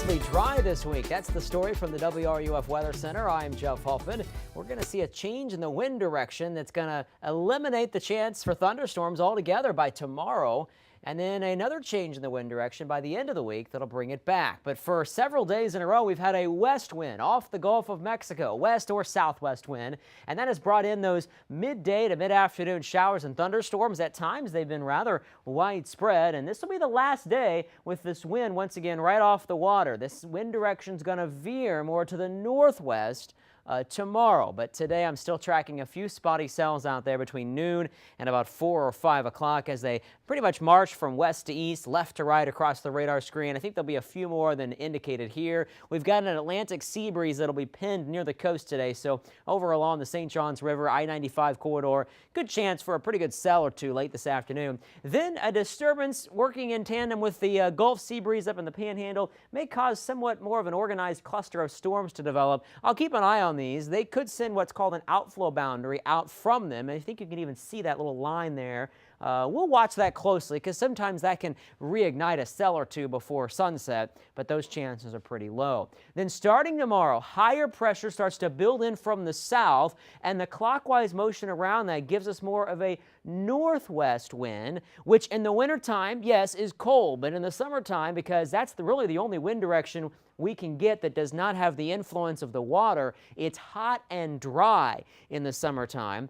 mostly dry this week. That's the story from the WRUF Weather Center. I'm Jeff Huffman. We're going to see a change in the wind direction that's going to eliminate the chance for thunderstorms altogether by tomorrow. And then another change in the wind direction by the end of the week that'll bring it back. But for several days in a row, we've had a west wind off the Gulf of Mexico, west or southwest wind. And that has brought in those midday to mid-afternoon showers and thunderstorms. At times, they've been rather widespread. And this will be the last day with this wind once again right off the water. This wind direction is going to veer more to the northwest tomorrow, but today I'm still tracking a few spotty cells out there between noon and about 4 or 5 o'clock as they pretty much march from west to east, left to right across the radar screen. I think there'll be a few more than indicated here. We've got an Atlantic sea breeze that'll be pinned near the coast today, so over along the St. Johns River I-95 corridor, good chance for a pretty good cell or two late this afternoon. Then a disturbance working in tandem with the Gulf sea breeze up in the Panhandle may cause somewhat more of an organized cluster of storms to develop. I'll keep an eye on these. They could send what's called an outflow boundary out from them. And I think you can even see that little line there. We'll watch that closely because sometimes that can reignite a cell or two before sunset, but those chances are pretty low. Then starting tomorrow, higher pressure starts to build in from the south, and the clockwise motion around that gives us more of a northwest wind, which in the wintertime, yes, is cold, but in the summertime, because that's really the only wind direction we can get that does not have the influence of the water, it's hot and dry in the summertime.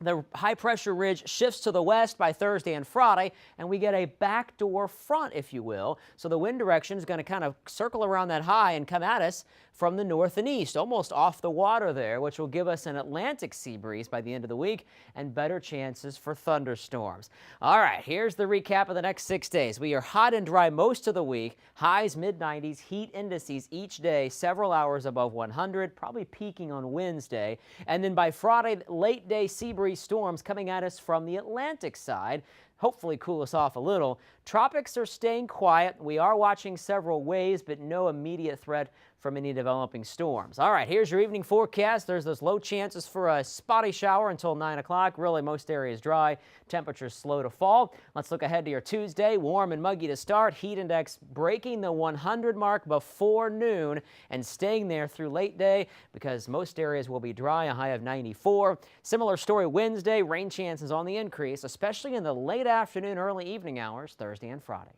The high-pressure ridge shifts to the west by Thursday and Friday, and we get a backdoor front, if you will. So the wind direction is going to kind of circle around that high and come at us from the north and east, almost off the water there, which will give us an Atlantic sea breeze by the end of the week and better chances for thunderstorms. All right, here's the recap of the next 6 days. We are hot and dry most of the week, highs mid-90s, heat indices each day, several hours above 100, probably peaking on Wednesday. And then by Friday, late-day sea breeze storms coming at us from the Atlantic side, hopefully cool us off a little. Tropics are staying quiet. We are watching several waves, but no immediate threat from any developing storms. All right, here's your evening forecast. There's those low chances for a spotty shower until 9 o'clock. Really, most areas dry. Temperatures slow to fall. Let's look ahead to your Tuesday. Warm and muggy to start. Heat index breaking the 100 mark before noon and staying there through late day because most areas will be dry, a high of 94. Similar story Wednesday. Rain chances on the increase, especially in the late afternoon, early evening hours, Thursday and Friday.